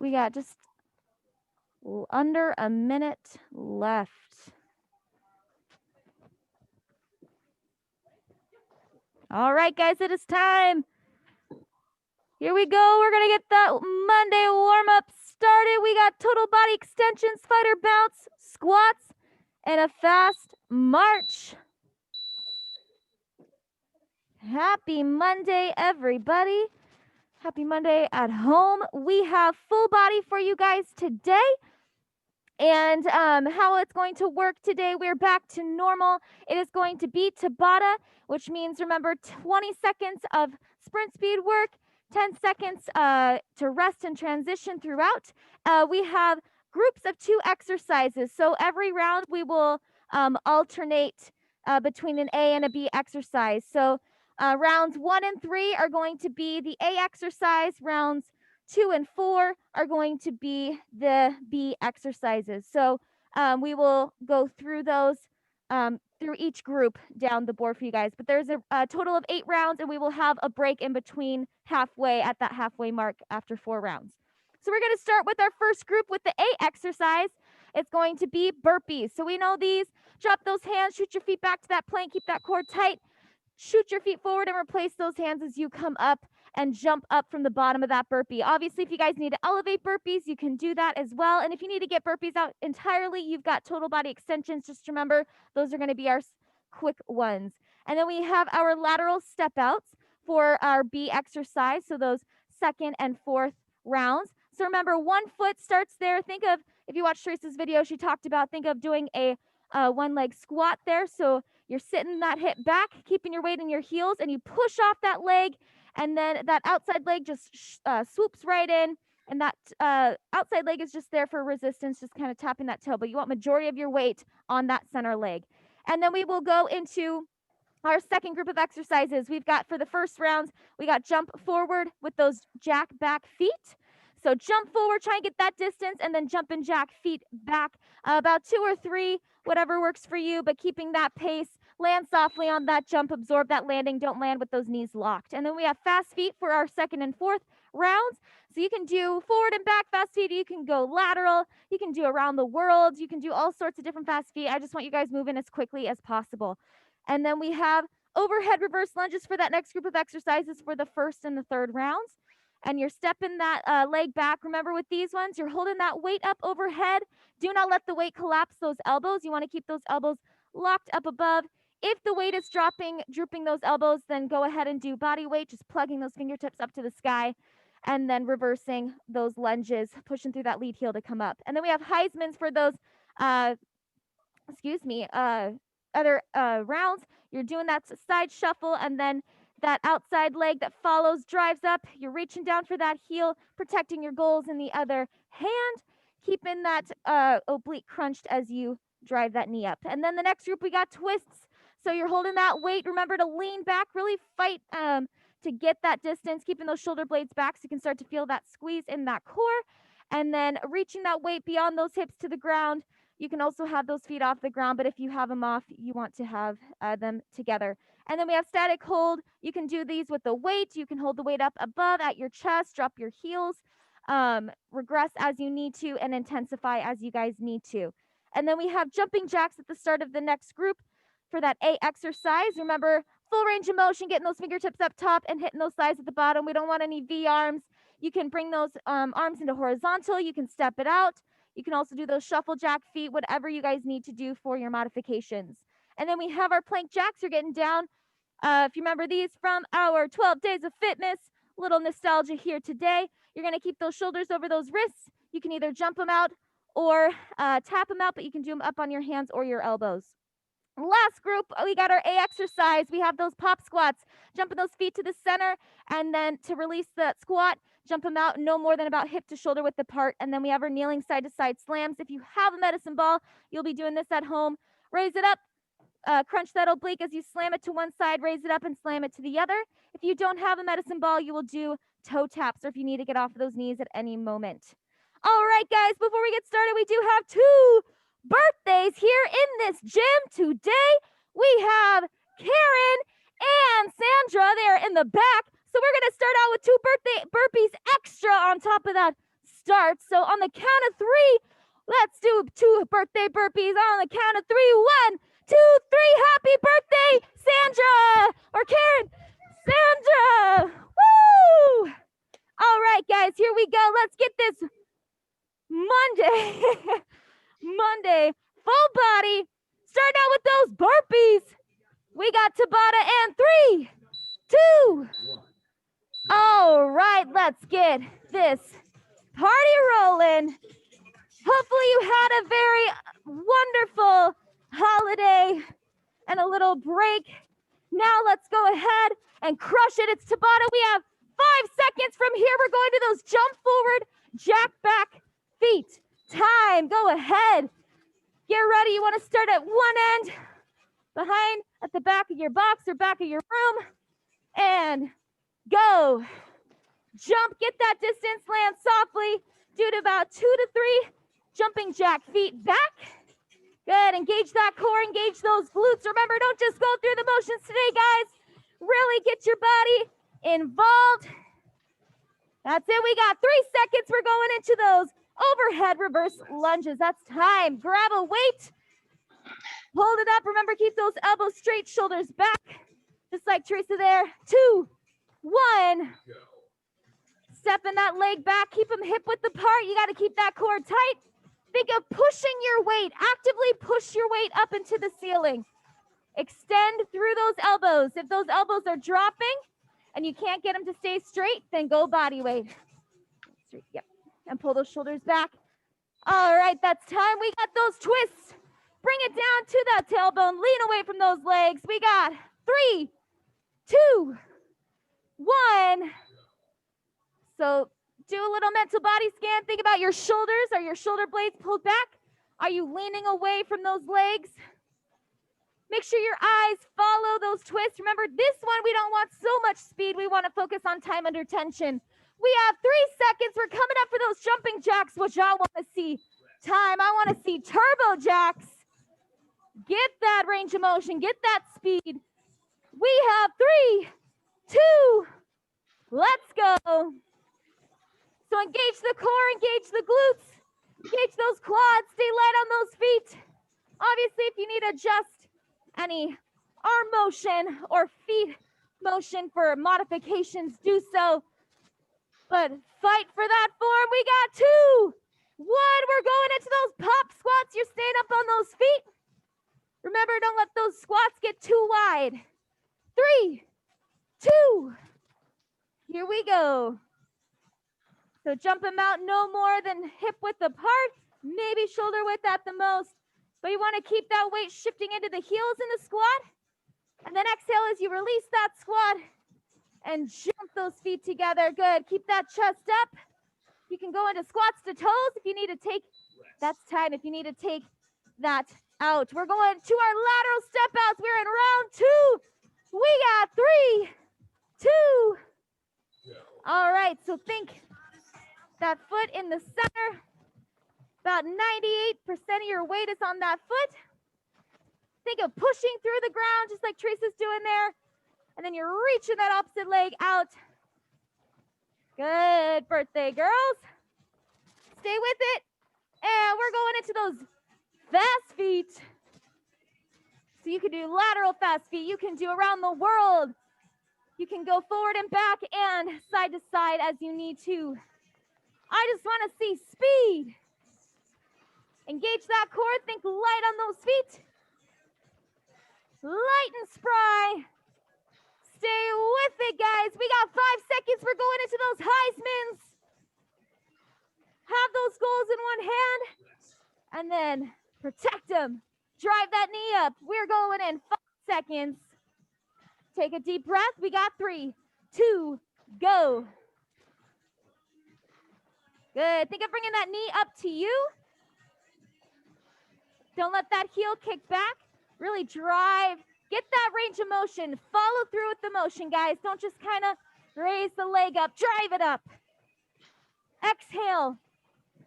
We got just under a minute left. All right, guys, it is time. Here we go. We're going to get that Monday warm-up started. We got total body extensions, fighter bounce, squats, and a fast march. Happy Monday, everybody. Happy Monday at home. We have full body for you guys today. And how it's going to work today, we're back to normal. It is going to be Tabata, which means, remember, 20 seconds of sprint speed work, 10 seconds to rest and transition throughout. We have groups of 2 exercises. So every round we will alternate between an A and a B exercise. So rounds 1 and 3 are going to be the A exercise. Rounds 2 and 4 are going to be the B exercises. So we will go through those through each group down the board for you guys. But there's a total of 8 rounds, and we will have a break in between halfway at that halfway mark after 4 rounds. So we're going to start with our first group with the A exercise. It's going to be burpees. So we know these. Drop those hands, shoot your feet back to that plank, keep that core tight. Shoot your feet forward and replace those hands as you come up and jump up from the bottom of that burpee. Obviously, if you guys need to elevate burpees, you can do that as well. And if you need to get burpees out entirely, you've got total body extensions. Just remember, those are going to be our quick ones. And then we have our lateral step outs for our B exercise. So those 2nd and 4th rounds. So remember, 1 foot starts there. Think of, if you watched Teresa's video, she talked about, think of doing a 1-leg squat there. So you're sitting that hip back, keeping your weight in your heels, and you push off that leg, and then that outside leg just swoops right in, and that outside leg is just there for resistance, just kind of tapping that toe, but you want majority of your weight on that center leg. And then we will go into our second group of exercises. We've got, for the first rounds, we got jump forward with those jack back feet. So jump forward, try and get that distance, and then jump and jack feet back about 2 or 3, whatever works for you, but keeping that pace. Land softly on that jump, absorb that landing. Don't land with those knees locked. And then we have fast feet for our 2nd and 4th rounds. So you can do forward and back fast feet. You can go lateral. You can do around the world. You can do all sorts of different fast feet. I just want you guys moving as quickly as possible. And then we have overhead reverse lunges for that next group of exercises for the 1st and the 3rd rounds. And you're stepping that leg back. Remember, with these ones, you're holding that weight up overhead. Do not let the weight collapse those elbows. You want to keep those elbows locked up above. If the weight is drooping those elbows, then go ahead and do body weight, just plugging those fingertips up to the sky, and then reversing those lunges, pushing through that lead heel to come up. And then we have Heisman's for those, other rounds. You're doing that side shuffle, and then that outside leg that follows drives up. You're reaching down for that heel, protecting your goals in the other hand, keeping that oblique crunched as you drive that knee up. And then the next group, we got twists. So you're holding that weight. Remember to lean back, really fight to get that distance, keeping those shoulder blades back so you can start to feel that squeeze in that core. And then reaching that weight beyond those hips to the ground. You can also have those feet off the ground, but if you have them off, you want to have them together. And then we have static hold. You can do these with the weight. You can hold the weight up above at your chest, drop your heels, regress as you need to, and intensify as you guys need to. And then we have jumping jacks at the start of the next group for that A exercise. Remember, full range of motion, getting those fingertips up top and hitting those thighs at the bottom. We don't want any V arms. You can bring those arms into horizontal. You can step it out. You can also do those shuffle jack feet, whatever you guys need to do for your modifications. And then we have our plank jacks. You're getting down. If you remember these from our 12 days of fitness, little nostalgia here today. You're going to keep those shoulders over those wrists. You can either jump them out or tap them out, but you can do them up on your hands or your elbows. Last group, we got our A exercise. We have those pop squats, jumping those feet to the center, and then to release that squat, jump them out no more than about hip to shoulder width apart. And then we have our kneeling side to side slams. If you have a medicine ball, you'll be doing this at home. Raise it up, crunch that oblique as you slam it to one side, raise it up and slam it to the other. If you don't have a medicine ball, you will do toe taps, or if you need to get off of those knees at any moment. All right, guys, before we get started, we do have 2 birthdays here in this gym today. We have Karen and Sandra there in the back. So we're going to start out with 2 birthday burpees extra on top of that start. So on the count of 3, let's do 2 birthday burpees on the count of 3. 1, 2, 3. Happy birthday, Sandra or Karen. Sandra. Woo! All right, guys, here we go. Let's get this Monday. Monday, full body. Starting out with those burpees. We got Tabata and 3, 2. All right, let's get this party rolling. Hopefully you had a very wonderful holiday and a little break. Now let's go ahead and crush it. It's Tabata. We have 5 seconds from here. We're going to those jump forward, jack back feet. Time. Go ahead. Get ready. You want to start at one end, behind at the back of your box or back of your room, and go. Jump. Get that distance. Land softly. Do to about 2 to 3 jumping jack feet back. Good. Engage that core. Engage those glutes. Remember, don't just go through the motions today, guys. Really get your body involved. That's it. We got 3 seconds. We're going into those overhead reverse lunges. That's time. Grab a weight. Hold it up. Remember, keep those elbows straight, shoulders back. Just like Teresa there. 2, 1. Stepping that leg back. Keep them hip width apart. You got to keep that core tight. Think of pushing your weight. Actively push your weight up into the ceiling. Extend through those elbows. If those elbows are dropping and you can't get them to stay straight, then go body weight. Yep. And pull those shoulders back. All right, that's time. We got those twists. Bring it down to that tailbone. Lean away from those legs. We got 3, 2, 1. So do a little mental body scan. Think about your shoulders. Are your shoulder blades pulled back? Are you leaning away from those legs? Make sure your eyes follow those twists. Remember, this one, we don't want so much speed. We want to focus on time under tension. We have 3 seconds. We're coming up for those jumping jacks, which I want to see. Time. I want to see turbo jacks. Get that range of motion. Get that speed. We have 3, 2. Let's go. So engage the core, engage the glutes, engage those quads, stay light on those feet. Obviously, if you need to adjust any arm motion or feet motion for modifications, do so. But fight for that form. We got 2, 1. We're going into those pop squats. You're staying up on those feet. Remember, don't let those squats get too wide. 3, 2. Here we go. So jump them out no more than hip width apart, maybe shoulder width at the most. But you want to keep that weight shifting into the heels in the squat. And then exhale as you release that squat and jump those feet together. Good. Keep that chest up. You can go into squats to toes if you need to take, that's time if you need to take that out. We're going to our lateral step outs. We're in round 2. We got 3, 2. All right, so think that foot in the center. About 98% of your weight is on that foot. Think of pushing through the ground just like Teresa's doing there. And then you're reaching that opposite leg out. Good birthday, girls. Stay with it. And we're going into those fast feet. So you can do lateral fast feet. You can do around the world. You can go forward and back and side to side as you need to. I just want to see speed. Engage that core. Think light on those feet. Light and spry. Stay with it, guys. We got 5 seconds. We're going into those Heismans. Have those goals in one hand. And then protect them. Drive that knee up. We're going in 5 seconds. Take a deep breath. We got 3, 2, go. Good. Think of bringing that knee up to you. Don't let that heel kick back. Really drive. Get that range of motion. Follow through with the motion, guys. Don't just kind of raise the leg up. Drive it up. Exhale.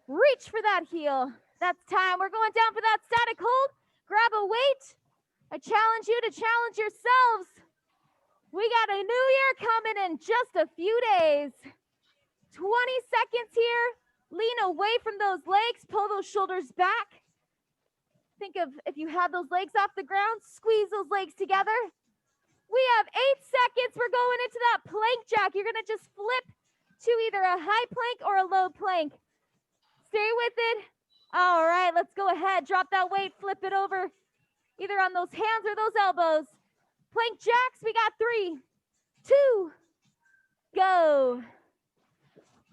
Reach for that heel. That's time. We're going down for that static hold. Grab a weight. I challenge you to challenge yourselves. We got a new year coming in just a few days. 20 seconds here. Lean away from those legs, pull those shoulders back. Think of if you had those legs off the ground, squeeze those legs together. We have 8 seconds. We're going into that plank jack. You're going to just flip to either a high plank or a low plank. Stay with it. All right, let's go ahead. Drop that weight, flip it over, either on those hands or those elbows. Plank jacks, we got 3, 2, go.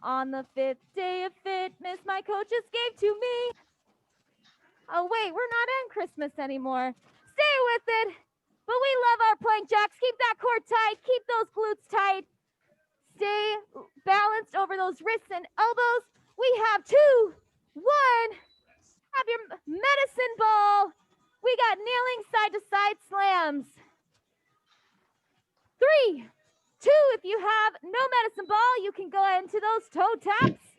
On the 5th day of fitness, my coaches gave to me. Oh, wait, we're not in Christmas anymore. Stay with it. But we love our plank jacks. Keep that core tight. Keep those glutes tight. Stay balanced over those wrists and elbows. We have 2, 1. Have your medicine ball. We got kneeling side to side slams. 3, 2. If you have no medicine ball, you can go into those toe taps.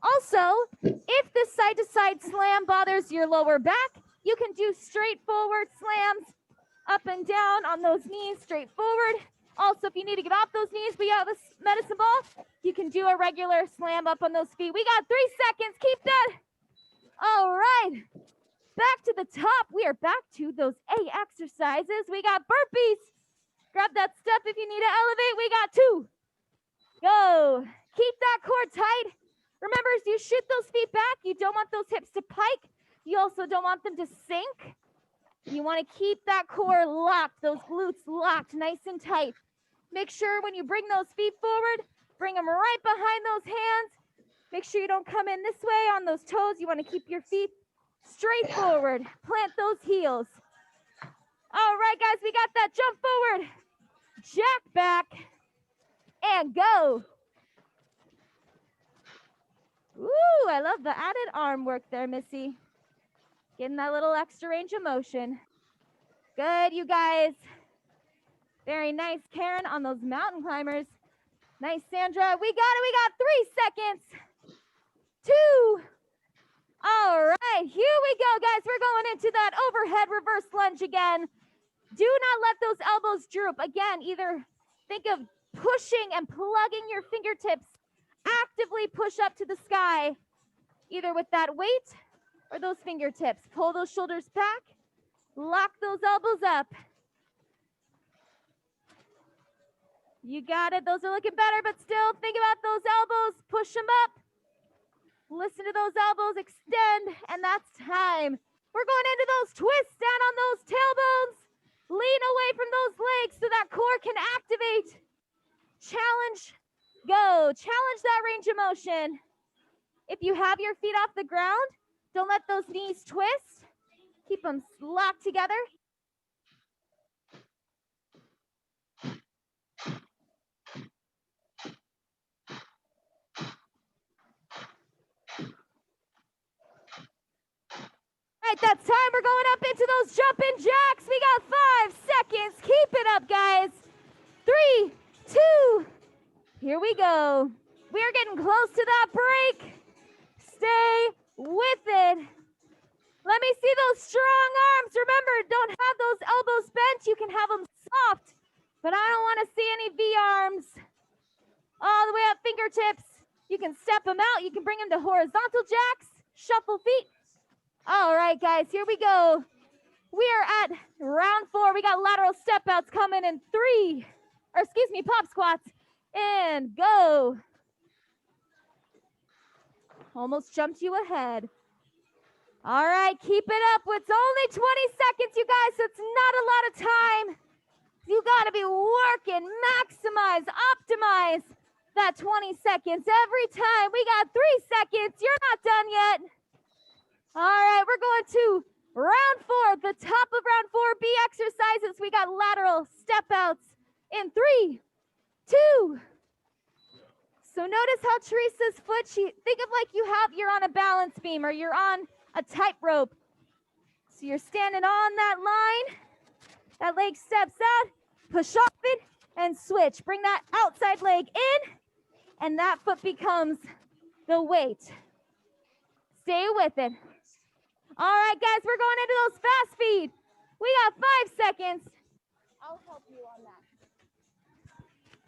Also, if the side to side slam bothers your lower back, you can do straight forward slams up and down on those knees, straight forward. Also, if you need to get off those knees, but you have a medicine ball, you can do a regular slam up on those feet. We got 3 seconds. Keep that. All right. Back to the top. We are back to those A exercises. We got burpees. Grab that step if you need to elevate. We got 2. Go. Keep that core tight. Remember, as you shoot those feet back, you don't want those hips to pike. You also don't want them to sink. You want to keep that core locked, those glutes locked, nice and tight. Make sure when you bring those feet forward, bring them right behind those hands. Make sure you don't come in this way on those toes. You want to keep your feet straight forward. Plant those heels. All right, guys, we got that. Jump forward. Jack back. And go. Ooh, I love the added arm work there, Missy. Getting that little extra range of motion. Good, you guys. Very nice, Karen, on those mountain climbers. Nice, Sandra. We got it. We got 3 seconds. 2. All right, here we go, guys. We're going into that overhead reverse lunge again. Do not let those elbows droop. Again, either think of pushing and plugging your fingertips. Actively push up to the sky, either with that weight or those fingertips. Pull those shoulders back. Lock those elbows up. You got it. Those are looking better, but still think about those elbows. Push them up. Listen to those elbows extend, and that's time. We're going into those twists down on those tailbones. Lean away from those legs so that core can activate. Challenge, go. Challenge that range of motion. If you have your feet off the ground, don't let those knees twist. Keep them locked together. All right, that's time. We're going up into those jumping jacks. We got 5 seconds. Keep it up, guys. 3, 2, here we go. We are getting close to that break. Stay with it. Let me see those strong arms. Remember, don't have those elbows bent. You can have them soft, but I don't want to see any V arms. All the way up fingertips. You can step them out. You can bring them to horizontal jacks. Shuffle feet. All right, guys, here we go. We are at round 4. We got lateral step outs coming in 3, or excuse me, pop squats. And go. Almost jumped you ahead. All right, keep it up. It's only 20 seconds, you guys, so it's not a lot of time. You got to be working, maximize, optimize that 20 seconds every time. We got 3 seconds. You're not done yet. All right, we're going to round 4, the top of round 4 B exercises. We got lateral step outs in 3, 2. So notice how Teresa's foot, think of like you're on a balance beam or you're on a tightrope. So you're standing on that line. That leg steps out, push off it, and switch. Bring that outside leg in, and that foot becomes the weight. Stay with it. All right, guys, we're going into those fast feet. We got 5 seconds. I'll help you on that.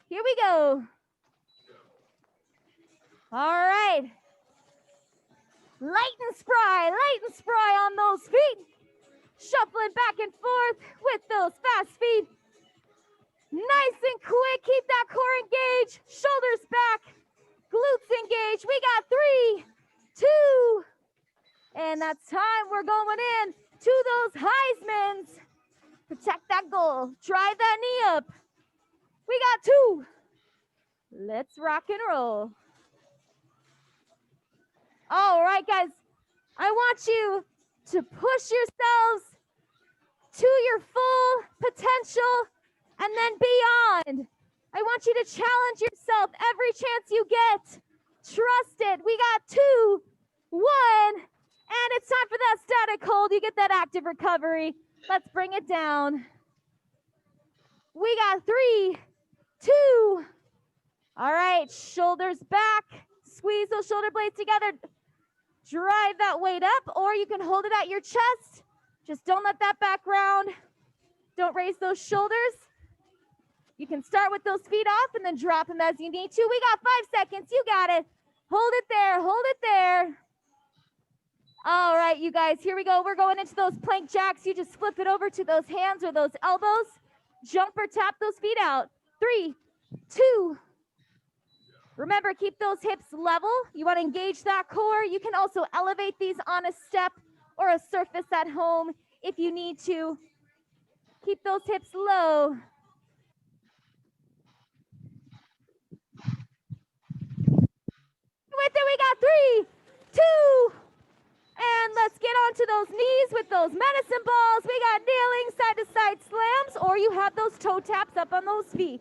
Here we go. All right. Light and spry on those feet. Shuffling back and forth with those fast feet. Nice and quick. Keep that core engaged. Shoulders back. Glutes engaged. We got 3, 2, and that's time. We're going in to those Heismans. Protect that goal. Drive that knee up. We got 2. Let's rock and roll. All right, guys. I want you to push yourselves to your full potential and then beyond. I want you to challenge yourself every chance you get. Trust it. We got 2, 1, and it's time for that static hold. You get that active recovery. Let's bring it down. We got 3, 2. All right, shoulders back. Squeeze those shoulder blades together. Drive that weight up, or you can hold it at your chest. Just don't let that back round. Don't raise those shoulders. You can start with those feet off and then drop them as you need to. We got 5 seconds. You got it. Hold it there. Hold it there. All right, you guys, here we go. We're going into those plank jacks. You just flip it over to those hands or those elbows. Jump or tap those feet out. 3, 2. Remember, keep those hips level. You want to engage that core. You can also elevate these on a step or a surface at home if you need to. Keep those hips low. With it, we got 3, 2, and let's get onto those knees with those medicine balls. We got kneeling, side-to-side slams, or you have those toe taps up on those feet.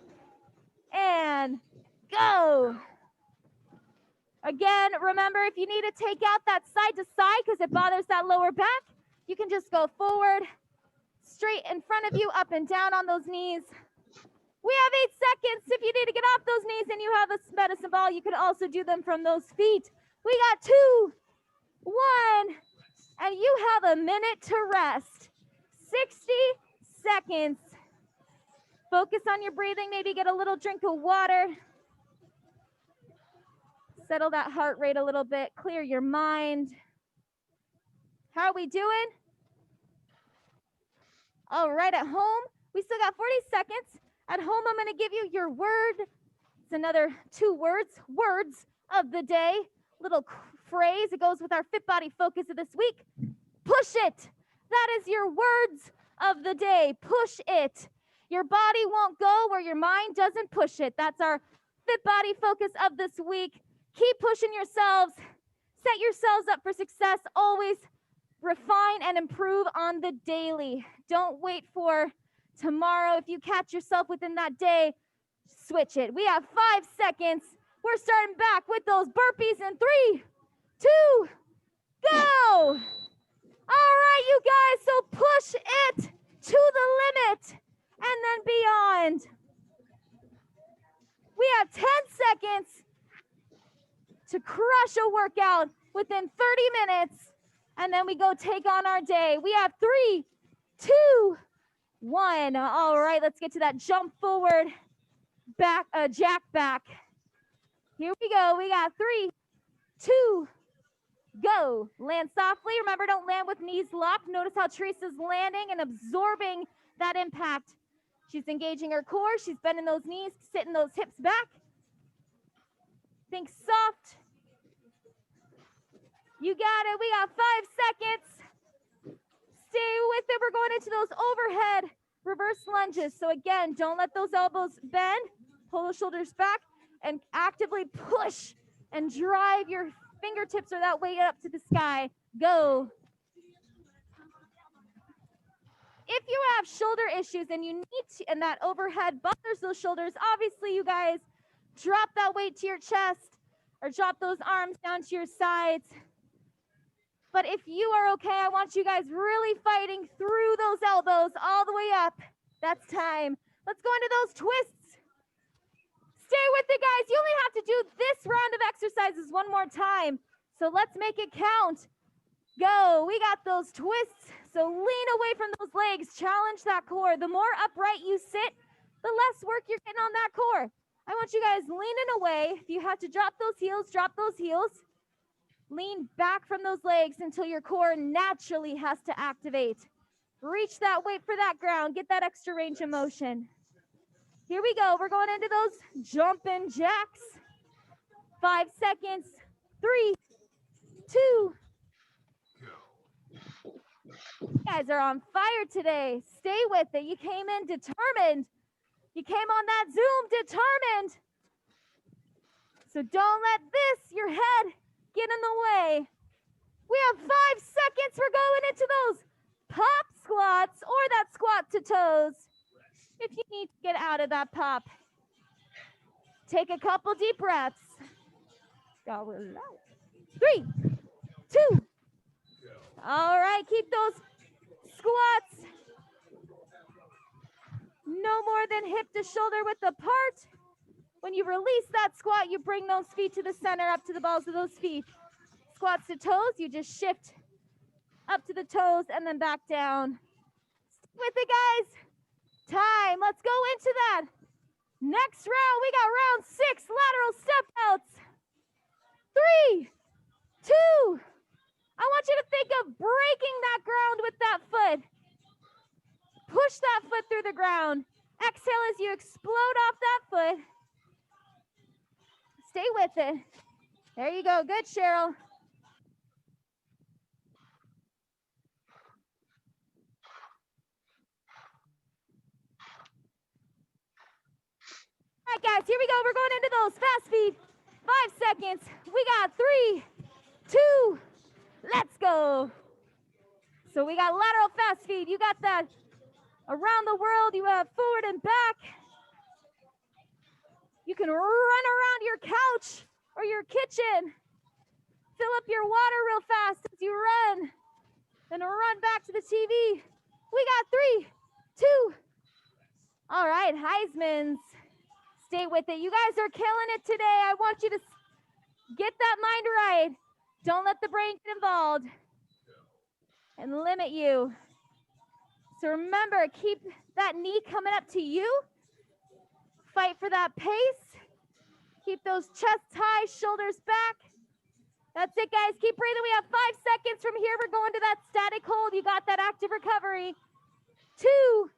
And go. Again, remember, if you need to take out that side to side because it bothers that lower back, you can just go forward, straight in front of you, up and down on those knees. We have 8 seconds. If you need to get off those knees and you have a medicine ball, you can also do them from those feet. We got 2, 1, and you have a minute to rest. 60 seconds. Focus on your breathing. Maybe get a little drink of water. Settle that heart rate a little bit. Clear your mind. How are we doing? All right, at home, we still got 40 seconds. At home, I'm going to give you your word. It's another 2 words of the day. Little phrase. It goes with our Fit Body focus of this week. Push it. That is your words of the day. Push it. Your body won't go where your mind doesn't push it. That's our Fit Body focus of this week. Keep pushing yourselves. Set yourselves up for success. Always refine and improve on the daily. Don't wait for tomorrow. If you catch yourself within that day, switch it. We have 5 seconds. We're starting back with those burpees in 3, 2, go. All right, you guys, so push it to the limit and then beyond. We have 10 seconds to crush a workout within 30 minutes, and then we go take on our day. We have 3, 2, 1. All right, let's get to that jump forward, back, jack back. Here we go. We got 3, 2, go. Land softly. Remember, don't land with knees locked. Notice how Teresa's landing and absorbing that impact. She's engaging her core. She's bending those knees, sitting those hips back. Think soft. You got it. We got 5 seconds. Stay with it. We're going into those overhead reverse lunges. So again, don't let those elbows bend. Pull the shoulders back and actively push and drive your fingertips or that weight up to the sky. Go. If you have shoulder issues and you need to, and that overhead bothers those shoulders, obviously you guys drop that weight to your chest or drop those arms down to your sides. But if you are okay, I want you guys really fighting through those elbows all the way up. That's time. Let's go into those twists. Stay with it, guys. You only have to do this round of exercises one more time. So let's make it count. Go. We got those twists. So lean away from those legs. Challenge that core. The more upright you sit, the less work you're getting on that core. I want you guys leaning away. If you have to drop those heels, drop those heels. Lean back from those legs until your core naturally has to activate. Reach that weight for that ground. Get that extra range of motion. Here we go. We're going into those jumping jacks. 5 seconds. 3, 2. You guys are on fire today. Stay with it. You came in determined. You came on that Zoom determined. So don't let this, your head, get in the way. We have 5 seconds. We're going into those pop squats or that squat to toes. If you need to get out of that pop, take a couple deep breaths. Go relax. 3, 2. All right, keep those squats no more than hip to shoulder width apart. When you release that squat, you bring those feet to the center, up to the balls of those feet. Squats to toes, you just shift up to the toes and then back down. Stick with it, guys. Time. Let's go into that. Next round, we got round 6, lateral step outs. 3, 2. I want you to think of breaking that ground with that foot. Push that foot through the ground. Exhale as you explode off that foot. Stay with it. There you go. Good, Cheryl. All right, guys, here we go. We're going into those fast feet. 5 seconds. We got 3, 2. Let's go. So we got lateral fast feet. You got that around the world. You have forward and back. You can run around your couch or your kitchen. Fill up your water real fast as you run. Then run back to the TV. We got 3, 2. All right, Heisman's. Stay with it. You guys are killing it today. I want you to get that mind right. Don't let the brain get involved and limit you. So remember, keep that knee coming up to you. Fight for that pace. Keep those chests high, shoulders back. That's it, guys. Keep breathing. We have 5 seconds from here. We're going to that static hold. You got that active recovery. 2.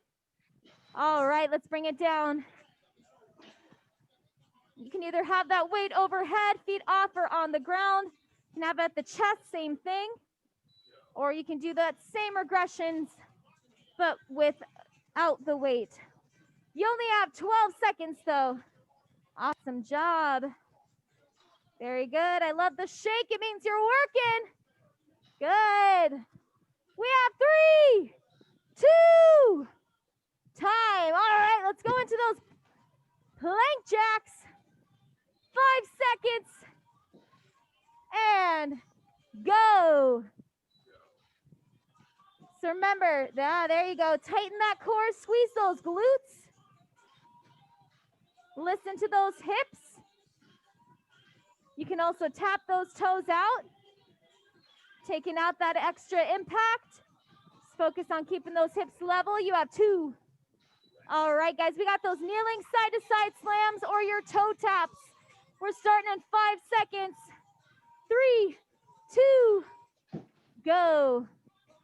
All right, let's bring it down. You can either have that weight overhead, feet off or on the ground. You can have it at the chest, same thing. Or you can do that same regressions, but without the weight. You only have 12 seconds, though. Awesome job. Very good. I love the shake. It means you're working. Good. We have 3, 2. Time. All right, let's go into those plank jacks. 5 seconds. And go. So remember, there you go. Tighten that core, squeeze those glutes. Listen to those hips. You can also tap those toes out, taking out that extra impact. Just focus on keeping those hips level. You have 2. All right, guys, we got those kneeling side-to-side slams or your toe taps. We're starting in 5 seconds. 3, 2, go.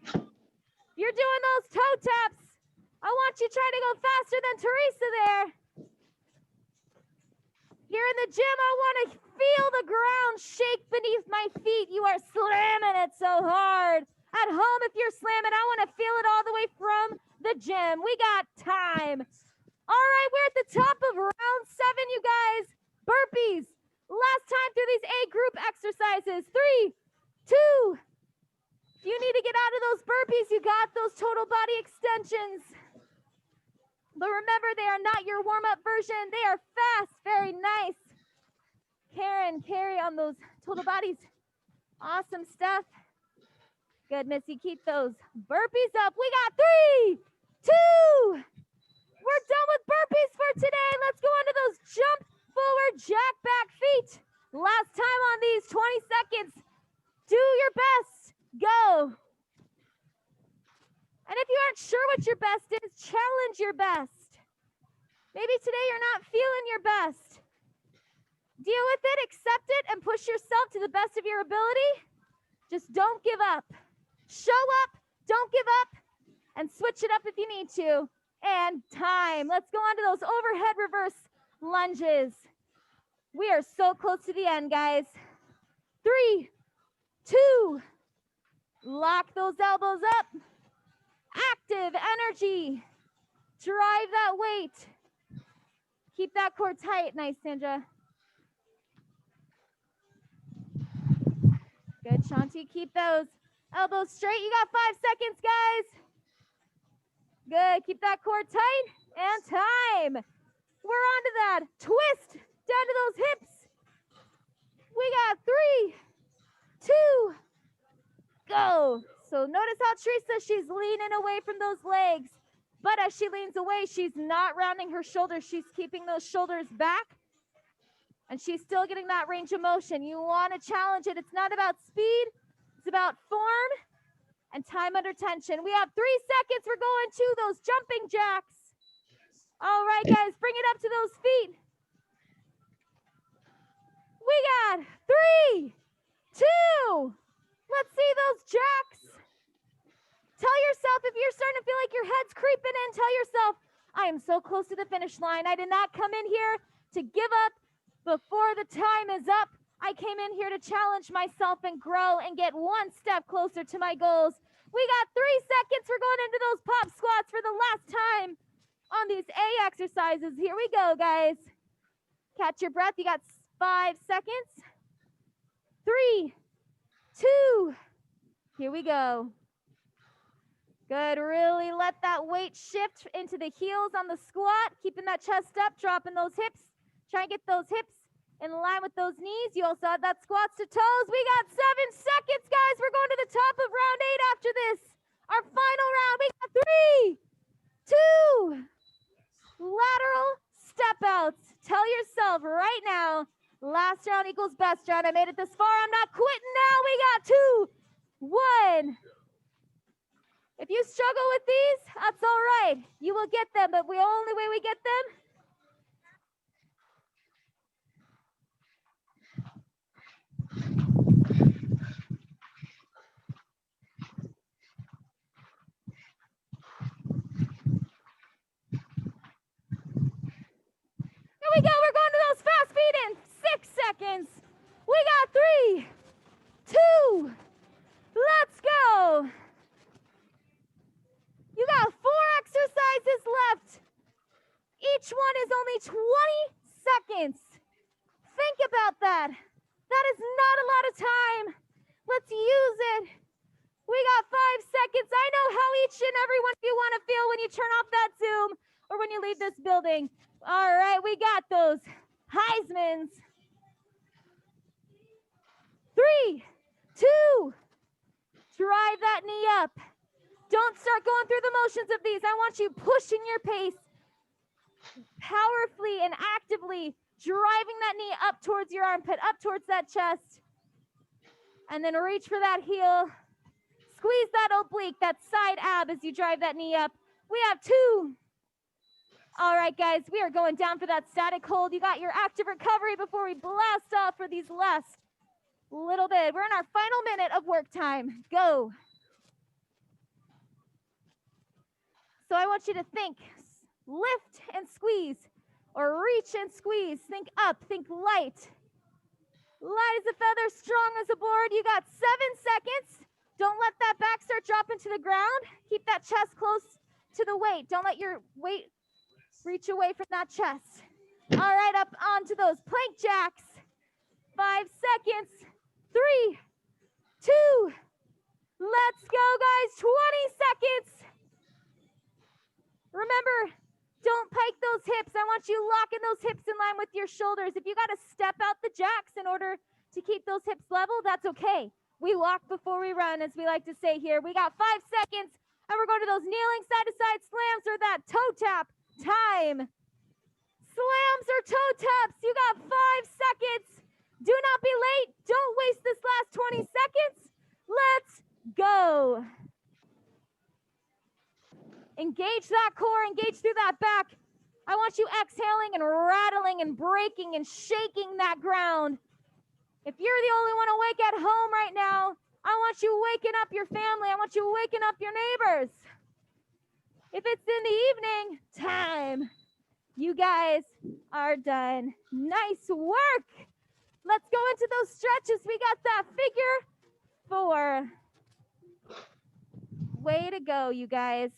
You're doing those toe taps. I want you to try to go faster than Teresa there. Here in the gym, I want to feel the ground shake beneath my feet. You are slamming it so hard. At home, if you're slamming, I want to feel it all the way from the gym. We got time. All right, we're at the top of round 7, you guys. Burpees. Last time through these 8 group exercises. 3, 2. If you need to get out of those burpees, you got those total body extensions. But remember, they are not your warm-up version. They are fast, very nice. Karen, carry on those total bodies. Awesome stuff. Good, Missy, keep those burpees up. We got 3, 2. We're done with burpees for today. Let's go into those jump forward jack back feet. Last time on these 20 seconds. Do your best. Go. And if you aren't sure what your best is, challenge your best. Maybe today you're not feeling your best. Deal with it, accept it, and push yourself to the best of your ability. Just don't give up. Show up, don't give up, and switch it up if you need to. And time. Let's go on to those overhead reverse lunges. We are so close to the end, guys. 3, 2, lock those elbows up. Active energy. Drive that weight. Keep that core tight. Nice, Sandra. Good, Shanti. Keep those elbows straight. You got 5 seconds, guys. Good. Keep that core tight. And time. We're on to that. Twist down to those hips. We got 3, 2, go. So notice how Teresa, she's leaning away from those legs. But as she leans away, she's not rounding her shoulders. She's keeping those shoulders back. And she's still getting that range of motion. You want to challenge it. It's not about speed. It's about form and time under tension. We have 3 seconds. We're going to those jumping jacks. All right, guys, bring it up to those feet. We got 3, 2. Let's see those jacks. Tell yourself, if you're starting to feel like your head's creeping in, tell yourself, I am so close to the finish line. I did not come in here to give up before the time is up. I came in here to challenge myself and grow and get 1 step closer to my goals. We got 3 seconds. We're going into those pop squats for the last time on these A exercises. Here we go, guys. Catch your breath. You got 5 seconds. 3, 2. Here we go. Good. Really let that weight shift into the heels on the squat. Keeping that chest up, dropping those hips. Try and get those hips in line with those knees. You also had that squats to toes. We got 7 seconds, guys. We're going to the top of round 8 after this. Our final round. We got 3, 2. Lateral step outs. Tell yourself right now, last round equals best round. I made it this far. I'm not quitting now. We got 2, 1. If you struggle with these, that's all right. You will get them, but the only way we get them Here we go. We're going to those fast feet in 6 seconds. We got 3, 2. Let's go. You got 4 exercises left. Each one is only 20 seconds. Think about that. That is not a lot of time. Let's use it. We got 5 seconds. I know how each and every one of you want to feel when you turn off that Zoom or when you leave this building. All right, we got those Heismans. 3, 2. Drive that knee up. Don't start going through the motions of these. I want you pushing your pace, powerfully and actively driving that knee up towards your armpit, up towards that chest. And then reach for that heel. Squeeze that oblique, that side ab as you drive that knee up. We have 2. All right, guys, we are going down for that static hold. You got your active recovery before we blast off for these last little bit. We're in our final minute of work time. Go. So I want you to think, lift and squeeze, or reach and squeeze. Think up, think light. Light as a feather, strong as a board. You got 7 seconds. Don't let that back start dropping to the ground. Keep that chest close to the weight. Don't let your weight reach away from that chest. All right, up onto those plank jacks. 5 seconds. 3, 2. Let's go, guys. 20 seconds. Remember, don't pike those hips. I want you locking those hips in line with your shoulders. If you got to step out the jacks in order to keep those hips level, that's okay. We walk before we run, as we like to say here. We got 5 seconds, and we're going to those kneeling side-to-side slams or that toe tap time. Slams or toe taps. You got 5 seconds. Do not be late. Don't waste this last 20 seconds. Let's go. Engage that core. Engage through that back. I want you exhaling and rattling and breaking and shaking that ground. If you're the only one awake at home right now, I want you waking up your family. I want you waking up your neighbors. If it's in the evening time, you guys are done. Nice work. Let's go into those stretches. We got that figure 4. Way to go, you guys.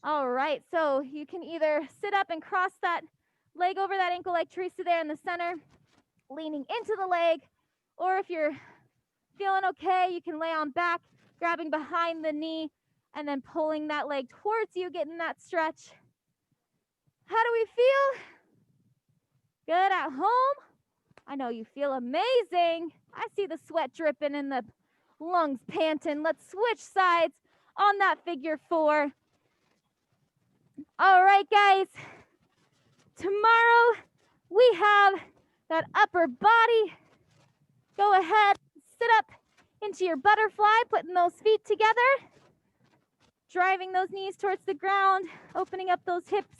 All right, so you can either sit up and cross that leg over that ankle like Teresa there in the center, leaning into the leg, or if you're feeling okay, you can lay on back, grabbing behind the knee, and then pulling that leg towards you, getting that stretch. How do we feel? Good at home? I know you feel amazing. I see the sweat dripping and the lungs panting. Let's switch sides on that figure 4. All right, guys. Tomorrow we have that upper body. Go ahead, sit up into your butterfly, putting those feet together, driving those knees towards the ground, opening up those hips.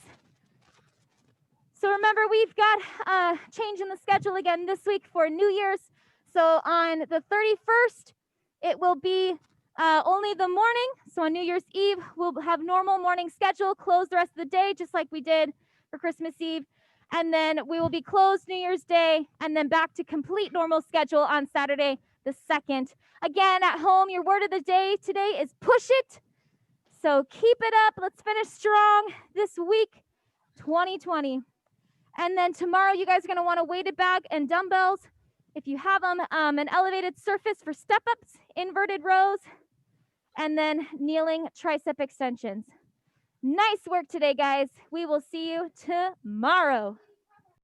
So remember, we've got a change in the schedule again this week for New Year's. So on the 31st, it will be only the morning. So on New Year's Eve, we'll have normal morning schedule, close the rest of the day, just like we did for Christmas Eve. And then we will be closed New Year's Day, and then back to complete normal schedule on Saturday the 2nd. Again, at home, your word of the day today is push it. So keep it up. Let's finish strong this week, 2020. And then tomorrow, you guys are going to want a weighted bag and dumbbells. If you have them, an elevated surface for step-ups, inverted rows, and then kneeling tricep extensions. Nice work today, guys. We will see you tomorrow.